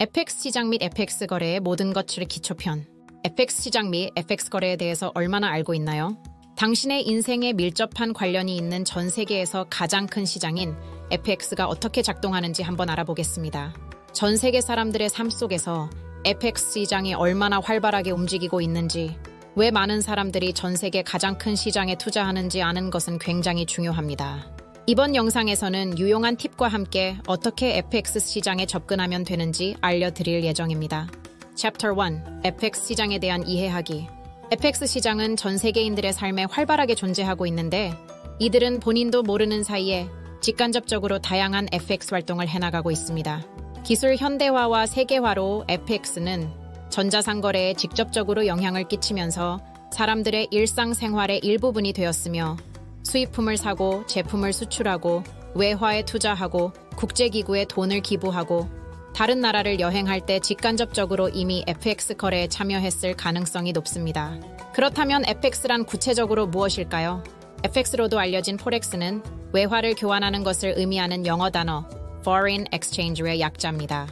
FX 시장 및 FX 거래의 모든 것들의 기초편. FX 시장 및 FX 거래에 대해서 얼마나 알고 있나요? 당신의 인생에 밀접한 관련이 있는 전 세계에서 가장 큰 시장인 FX가 어떻게 작동하는지 한번 알아보겠습니다. 전 세계 사람들의 삶 속에서 FX 시장이 얼마나 활발하게 움직이고 있는지, 왜 많은 사람들이 전 세계 가장 큰 시장에 투자하는지 아는 것은 굉장히 중요합니다. 이번 영상에서는 유용한 팁과 함께 어떻게 FX 시장에 접근하면 되는지 알려드릴 예정입니다. Chapter 1. FX 시장에 대한 이해하기. FX 시장은 전 세계인들의 삶에 활발하게 존재하고 있는데, 이들은 본인도 모르는 사이에 직간접적으로 다양한 FX 활동을 해나가고 있습니다. 기술 현대화와 세계화로 FX는 전자상거래에 직접적으로 영향을 끼치면서 사람들의 일상생활의 일부분이 되었으며, 수입품을 사고 제품을 수출하고 외화에 투자하고 국제기구에 돈을 기부하고 다른 나라를 여행할 때 직간접적으로 이미 FX 거래에 참여했을 가능성이 높습니다. 그렇다면 FX란 구체적으로 무엇일까요? FX로도 알려진 포렉스는 외화를 교환하는 것을 의미하는 영어 단어 Foreign Exchange의 약자입니다.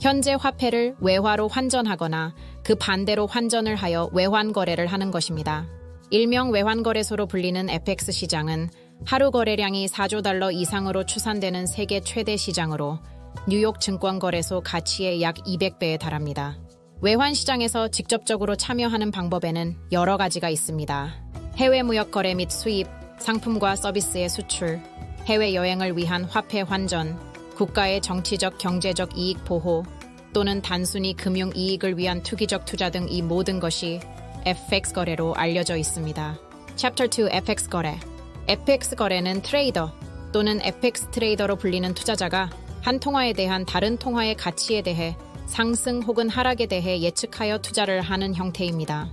현재 화폐를 외화로 환전하거나 그 반대로 환전을 하여 외환 거래를 하는 것입니다. 일명 외환거래소로 불리는 FX 시장은 하루 거래량이 4조 달러 이상으로 추산되는 세계 최대 시장으로 뉴욕 증권거래소 가치의 약 200배에 달합니다. 외환 시장에서 직접적으로 참여하는 방법에는 여러 가지가 있습니다. 해외 무역 거래 및 수입, 상품과 서비스의 수출, 해외여행을 위한 화폐 환전, 국가의 정치적 경제적 이익 보호, 또는 단순히 금융 이익을 위한 투기적 투자 등 이 모든 것이 FX 거래로 알려져 있습니다. Chapter 2. FX 거래. FX 거래는 트레이더 또는 FX 트레이더로 불리는 투자자가 한 통화에 대한 다른 통화의 가치에 대해 상승 혹은 하락에 대해 예측하여 투자를 하는 형태입니다.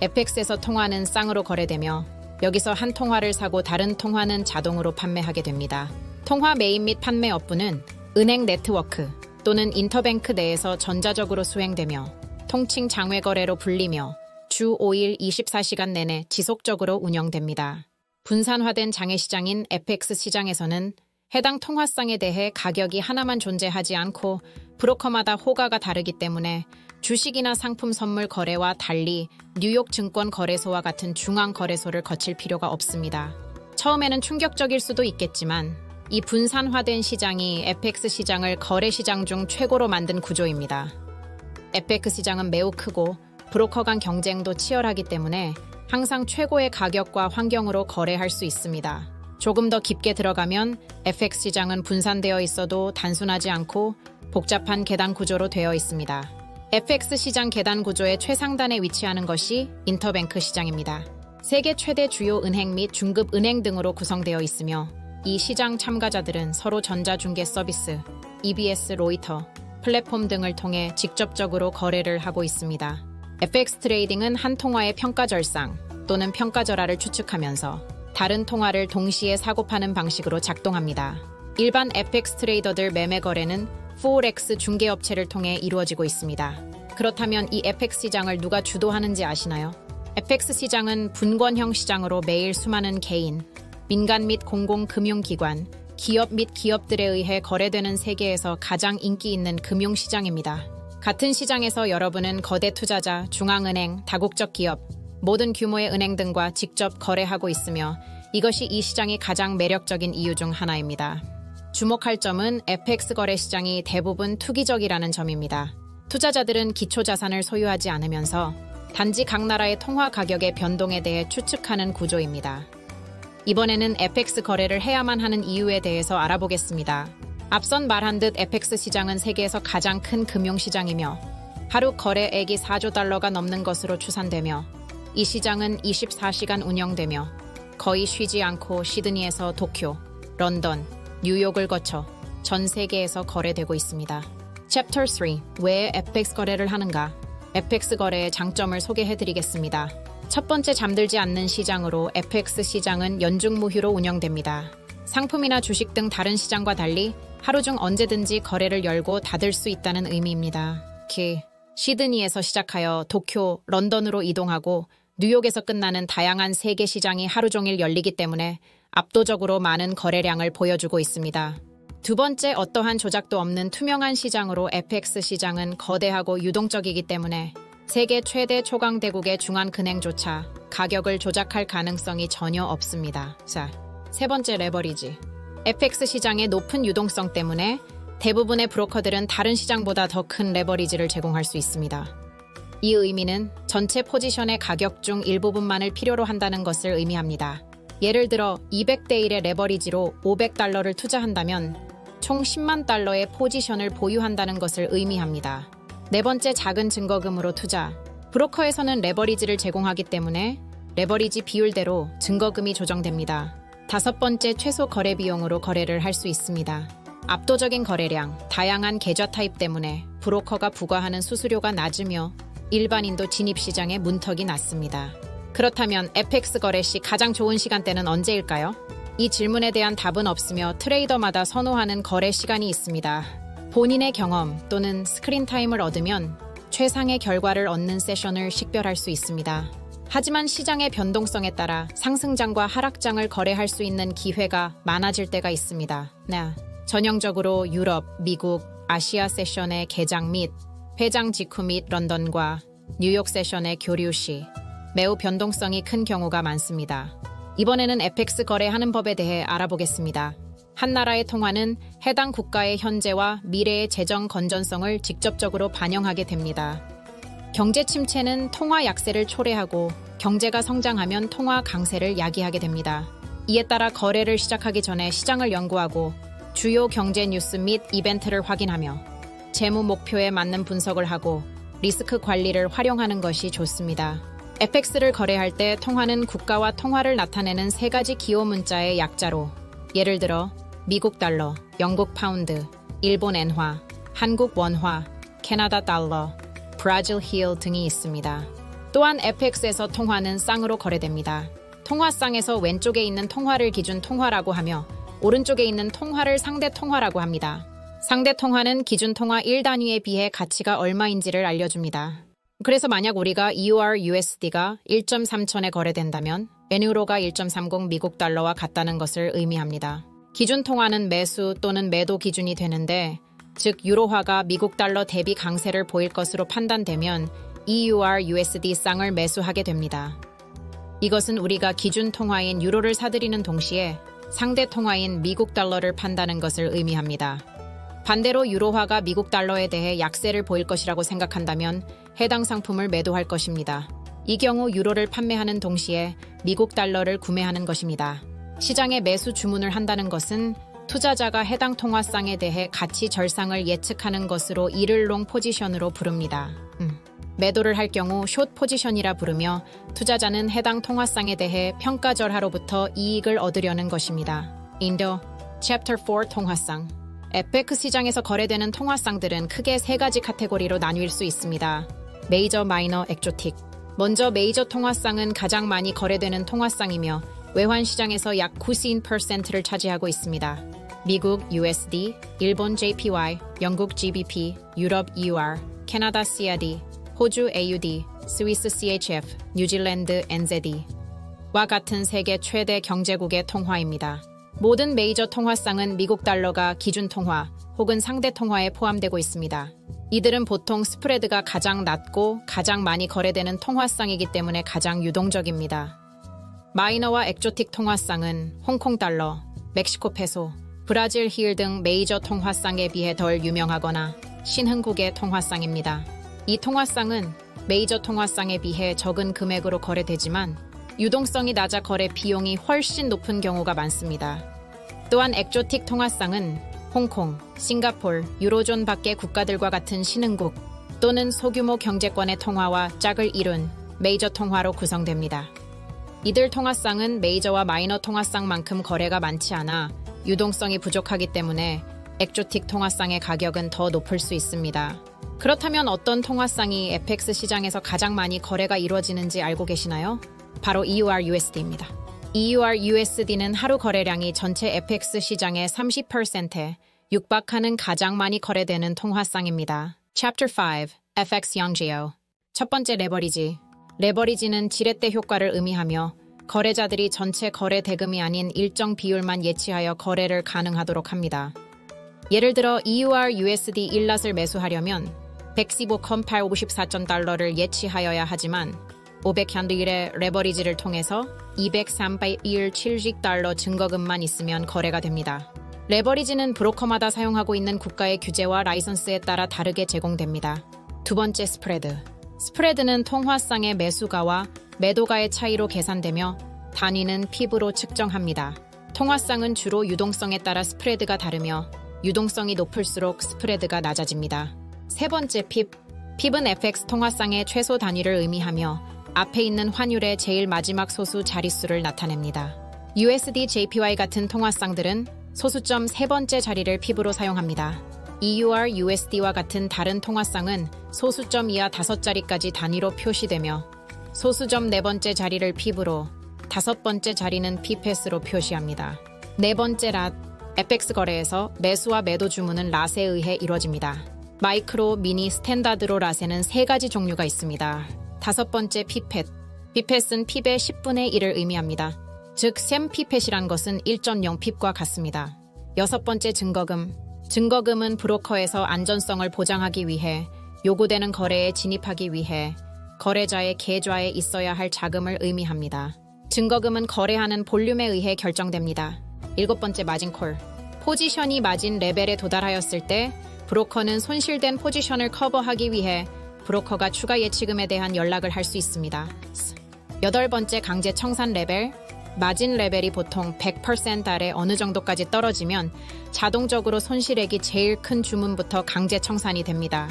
FX에서 통화는 쌍으로 거래되며 여기서 한 통화를 사고 다른 통화는 자동으로 판매하게 됩니다. 통화 매입 및 판매 업무는 은행 네트워크 또는 인터뱅크 내에서 전자적으로 수행되며 통칭 장외거래로 불리며 주 5일 24시간 내내 지속적으로 운영됩니다. 분산화된 장외시장인 FX 시장에서는 해당 통화쌍에 대해 가격이 하나만 존재하지 않고 브로커마다 호가가 다르기 때문에 주식이나 상품 선물 거래와 달리 뉴욕 증권 거래소와 같은 중앙 거래소를 거칠 필요가 없습니다. 처음에는 충격적일 수도 있겠지만 이 분산화된 시장이 FX 시장을 거래 시장 중 최고로 만든 구조입니다. FX 시장은 매우 크고 브로커 간 경쟁도 치열하기 때문에 항상 최고의 가격과 환경으로 거래할 수 있습니다. 조금 더 깊게 들어가면 FX 시장은 분산되어 있어도 단순하지 않고 복잡한 계단 구조로 되어 있습니다. FX 시장 계단 구조의 최상단에 위치하는 것이 인터뱅크 시장입니다. 세계 최대 주요 은행 및 중급 은행 등으로 구성되어 있으며 이 시장 참가자들은 서로 전자중개 서비스, EBS, 로이터, 플랫폼 등을 통해 직접적으로 거래를 하고 있습니다. FX 트레이딩은 한 통화의 평가절상 또는 평가절하를 추측하면서 다른 통화를 동시에 사고파는 방식으로 작동합니다. 일반 FX 트레이더들 매매 거래는 포렉스 중개업체를 통해 이루어지고 있습니다. 그렇다면 이 FX 시장을 누가 주도하는지 아시나요? FX 시장은 분권형 시장으로 매일 수많은 개인, 민간 및 공공금융기관, 기업 및 기업들에 의해 거래되는 세계에서 가장 인기 있는 금융시장입니다. 같은 시장에서 여러분은 거대 투자자, 중앙은행, 다국적 기업, 모든 규모의 은행 등과 직접 거래하고 있으며 이것이 이 시장이 가장 매력적인 이유 중 하나입니다. 주목할 점은 FX 거래 시장이 대부분 투기적이라는 점입니다. 투자자들은 기초자산을 소유하지 않으면서 단지 각 나라의 통화 가격의 변동에 대해 추측하는 구조입니다. 이번에는 FX 거래를 해야만 하는 이유에 대해서 알아보겠습니다. 앞선 말한 듯 FX 시장은 세계에서 가장 큰 금융시장이며 하루 거래액이 4조 달러가 넘는 것으로 추산되며 이 시장은 24시간 운영되며 거의 쉬지 않고 시드니에서 도쿄, 런던, 뉴욕을 거쳐 전 세계에서 거래되고 있습니다. Chapter 3. 왜 FX 거래를 하는가? FX 거래의 장점을 소개해드리겠습니다. 첫 번째, 잠들지 않는 시장으로 FX 시장은 연중무휴로 운영됩니다. 상품이나 주식 등 다른 시장과 달리 하루 중 언제든지 거래를 열고 닫을 수 있다는 의미입니다. 시드니에서 시작하여 도쿄, 런던으로 이동하고 뉴욕에서 끝나는 다양한 세계 시장이 하루 종일 열리기 때문에 압도적으로 많은 거래량을 보여주고 있습니다. 두 번째, 어떠한 조작도 없는 투명한 시장으로 FX 시장은 거대하고 유동적이기 때문에 세계 최대 초강대국의 중앙은행조차 가격을 조작할 가능성이 전혀 없습니다. 자, 세 번째, 레버리지. FX 시장의 높은 유동성 때문에 대부분의 브로커들은 다른 시장보다 더 큰 레버리지를 제공할 수 있습니다. 이 의미는 전체 포지션의 가격 중 일부분만을 필요로 한다는 것을 의미합니다. 예를 들어 200대 1의 레버리지로 $500를 투자한다면 총 $10만 의 포지션을 보유한다는 것을 의미합니다. 네 번째, 작은 증거금으로 투자. 브로커에서는 레버리지를 제공하기 때문에 레버리지 비율대로 증거금이 조정됩니다. 다섯 번째, 최소 거래 비용으로 거래를 할 수 있습니다. 압도적인 거래량, 다양한 계좌 타입 때문에 브로커가 부과하는 수수료가 낮으며 일반인도 진입시장에 문턱이 낮습니다. 그렇다면 FX 거래 시 가장 좋은 시간대는 언제일까요? 이 질문에 대한 답은 없으며 트레이더마다 선호하는 거래 시간이 있습니다. 본인의 경험 또는 스크린 타임을 얻으면 최상의 결과를 얻는 세션을 식별할 수 있습니다. 하지만 시장의 변동성에 따라 상승장과 하락장을 거래할 수 있는 기회가 많아질 때가 있습니다. 네. 전형적으로 유럽, 미국, 아시아 세션의 개장 및 회장 직후 및 런던과 뉴욕 세션의 교류 시 매우 변동성이 큰 경우가 많습니다. 이번에는 FX 거래하는 법에 대해 알아보겠습니다. 한 나라의 통화는 해당 국가의 현재와 미래의 재정 건전성을 직접적으로 반영하게 됩니다. 경제 침체는 통화 약세를 초래하고 경제가 성장하면 통화 강세를 야기하게 됩니다. 이에 따라 거래를 시작하기 전에 시장을 연구하고 주요 경제 뉴스 및 이벤트를 확인하며 재무 목표에 맞는 분석을 하고 리스크 관리를 활용하는 것이 좋습니다. FX를 거래할 때 통화는 국가와 통화를 나타내는 세 가지 기호 문자의 약자로 예를 들어 미국 달러, 영국 파운드, 일본 엔화, 한국 원화, 캐나다 달러, 브라질 힐 등이 있습니다. 또한 FX에서 통화는 쌍으로 거래됩니다. 통화쌍에서 왼쪽에 있는 통화를 기준 통화라고 하며 오른쪽에 있는 통화를 상대 통화라고 합니다. 상대 통화는 기준 통화 1단위에 비해 가치가 얼마인지를 알려줍니다. 그래서 만약 우리가 EUR/USD가 1.3천에 거래된다면 엔유로가 1.30 미국 달러와 같다는 것을 의미합니다. 기준 통화는 매수 또는 매도 기준이 되는데 즉 유로화가 미국 달러 대비 강세를 보일 것으로 판단되면 EUR/USD 쌍을 매수하게 됩니다. 이것은 우리가 기준 통화인 유로를 사들이는 동시에 상대 통화인 미국 달러를 판다는 것을 의미합니다. 반대로 유로화가 미국 달러에 대해 약세를 보일 것이라고 생각한다면 해당 상품을 매도할 것입니다. 이 경우 유로를 판매하는 동시에 미국 달러를 구매하는 것입니다. 시장에 매수 주문을 한다는 것은 투자자가 해당 통화쌍에 대해 가치 절상을 예측하는 것으로 이를 롱 포지션으로 부릅니다. 매도를 할 경우 숏 포지션이라 부르며 투자자는 해당 통화쌍에 대해 평가절하로부터 이익을 얻으려는 것입니다. 인도 챕터 4 통화쌍 FX 시장에서 거래되는 통화쌍들은 크게 세 가지 카테고리로 나뉠 수 있습니다. 메이저, 마이너, 엑조틱. 먼저 메이저 통화쌍은 가장 많이 거래되는 통화쌍이며 외환 시장에서 약 90%를 차지하고 있습니다. 미국 USD, 일본 JPY, 영국 GBP, 유럽 EUR, 캐나다 CAD, 호주 AUD, 스위스 CHF, 뉴질랜드 NZD와 같은 세계 최대 경제국의 통화입니다. 모든 메이저 통화쌍은 미국 달러가 기준 통화 혹은 상대 통화에 포함되고 있습니다. 이들은 보통 스프레드가 가장 낮고 가장 많이 거래되는 통화쌍이기 때문에 가장 유동적입니다. 마이너와 엑조틱 통화쌍은 홍콩 달러, 멕시코 페소, 브라질 힐 등 메이저 통화쌍에 비해 덜 유명하거나 신흥국의 통화쌍입니다. 이 통화쌍은 메이저 통화쌍에 비해 적은 금액으로 거래되지만 유동성이 낮아 거래 비용이 훨씬 높은 경우가 많습니다. 또한 엑조틱 통화쌍은 홍콩, 싱가폴, 유로존 밖의 국가들과 같은 신흥국 또는 소규모 경제권의 통화와 짝을 이룬 메이저 통화로 구성됩니다. 이들 통화쌍은 메이저와 마이너 통화쌍만큼 거래가 많지 않아 유동성이 부족하기 때문에 엑조틱 통화쌍의 가격은 더 높을 수 있습니다. 그렇다면 어떤 통화쌍이 FX 시장에서 가장 많이 거래가 이루어지는지 알고 계시나요? 바로 EUR/USD입니다. EUR/USD는 하루 거래량이 전체 FX 시장의 30%에 육박하는 가장 많이 거래되는 통화쌍입니다. Chapter 5 FX Young-geo 첫 번째 레버리지. 레버리지는 지렛대 효과를 의미하며 거래자들이 전체 거래 대금이 아닌 일정 비율만 예치하여 거래를 가능하도록 합니다. 예를 들어 EUR USD 1랏을 매수하려면 115,854달러를 예치하여야 하지만 500현리일의 레버리지를 통해서 203,870달러 증거금만 있으면 거래가 됩니다. 레버리지는 브로커마다 사용하고 있는 국가의 규제와 라이선스에 따라 다르게 제공됩니다. 두 번째, 스프레드. 스프레드는 통화상의 매수가와 매도가의 차이로 계산되며 단위는 핍으로 측정합니다. 통화상은 주로 유동성에 따라 스프레드가 다르며 유동성이 높을수록 스프레드가 낮아집니다. 세 번째, 핍. 핍은 FX 통화상의 최소 단위를 의미하며 앞에 있는 환율의 제일 마지막 소수 자릿수를 나타냅니다. USD JPY 같은 통화상들은 소수점 세 번째 자리를 핍으로 사용합니다. EUR USD와 같은 다른 통화상은 소수점 이하 5자리까지 단위로 표시되며 소수점 네 번째 자리를 핍으로, 다섯 번째 자리는 핍햇으로 표시합니다. 네 번째, 랏. FX 거래에서 매수와 매도 주문은 랏에 의해 이루어집니다. 마이크로, 미니, 스탠다드로 랏에는 세 가지 종류가 있습니다. 다섯 번째, 핍햇. 핍햇은 핍의 10분의 1을 의미합니다. 즉, 샘 핍햇이란 것은 1.0 핍과 같습니다. 여섯 번째, 증거금. 증거금은 브로커에서 안전성을 보장하기 위해 요구되는 거래에 진입하기 위해 거래자의 계좌에 있어야 할 자금을 의미합니다. 증거금은 거래하는 볼륨에 의해 결정됩니다. 일곱 번째, 마진콜. 포지션이 마진 레벨에 도달하였을 때 브로커는 손실된 포지션을 커버하기 위해 브로커가 추가 예치금에 대한 연락을 할 수 있습니다. 여덟 번째, 강제 청산 레벨. 마진 레벨이 보통 100% 아래 어느 정도까지 떨어지면 자동적으로 손실액이 제일 큰 주문부터 강제 청산이 됩니다.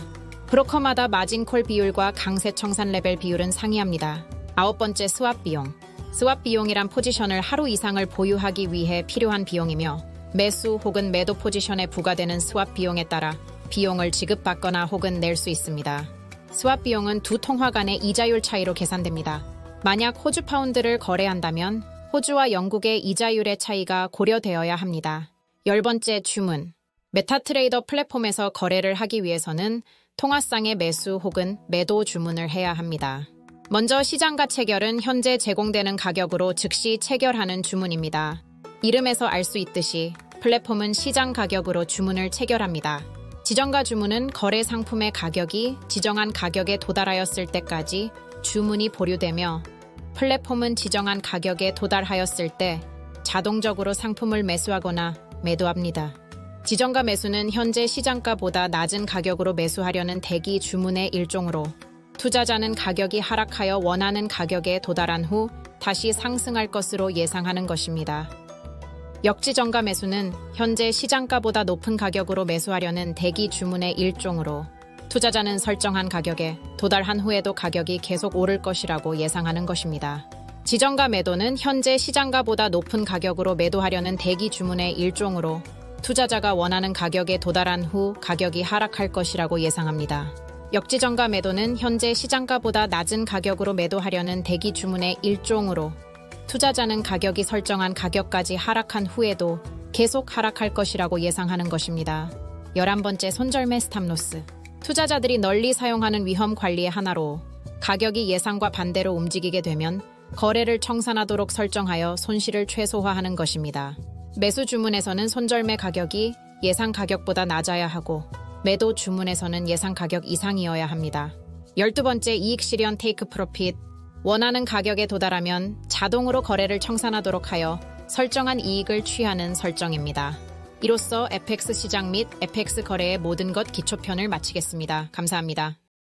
브로커마다 마진콜 비율과 강제 청산 레벨 비율은 상이합니다. 아홉 번째, 스왑 비용. 스왑 비용이란 포지션을 하루 이상을 보유하기 위해 필요한 비용이며 매수 혹은 매도 포지션에 부과되는 스왑 비용에 따라 비용을 지급받거나 혹은 낼 수 있습니다. 스왑 비용은 두 통화 간의 이자율 차이로 계산됩니다. 만약 호주 파운드를 거래한다면 호주와 영국의 이자율의 차이가 고려되어야 합니다. 열 번째, 주문. 메타트레이더 플랫폼에서 거래를 하기 위해서는 통화상의 매수 혹은 매도 주문을 해야 합니다. 먼저 시장가 체결은 현재 제공되는 가격으로 즉시 체결하는 주문입니다. 이름에서 알 수 있듯이 플랫폼은 시장 가격으로 주문을 체결합니다. 지정가 주문은 거래 상품의 가격이 지정한 가격에 도달하였을 때까지 주문이 보류되며 플랫폼은 지정한 가격에 도달하였을 때 자동적으로 상품을 매수하거나 매도합니다. 지정가 매수는 현재 시장가보다 낮은 가격으로 매수하려는 대기 주문의 일종으로 투자자는 가격이 하락하여 원하는 가격에 도달한 후 다시 상승할 것으로 예상하는 것입니다. 역지정가 매수는 현재 시장가보다 높은 가격으로 매수하려는 대기 주문의 일종으로 투자자는 설정한 가격에 도달한 후에도 가격이 계속 오를 것이라고 예상하는 것입니다. 지정가 매도는 현재 시장가보다 높은 가격으로 매도하려는 대기 주문의 일종으로 투자자가 원하는 가격에 도달한 후 가격이 하락할 것이라고 예상합니다. 역지정가 매도는 현재 시장가보다 낮은 가격으로 매도하려는 대기 주문의 일종으로 투자자는 가격이 설정한 가격까지 하락한 후에도 계속 하락할 것이라고 예상하는 것입니다. 11번째, 손절매 스탑로스. 투자자들이 널리 사용하는 위험 관리의 하나로 가격이 예상과 반대로 움직이게 되면 거래를 청산하도록 설정하여 손실을 최소화하는 것입니다. 매수 주문에서는 손절매 가격이 예상 가격보다 낮아야 하고 매도 주문에서는 예상 가격 이상이어야 합니다. 12번째, 이익 실현 테이크 프로핏. 원하는 가격에 도달하면 자동으로 거래를 청산하도록 하여 설정한 이익을 취하는 설정입니다. 이로써 FX 시장 및 FX 거래의 모든 것 기초편을 마치겠습니다. 감사합니다.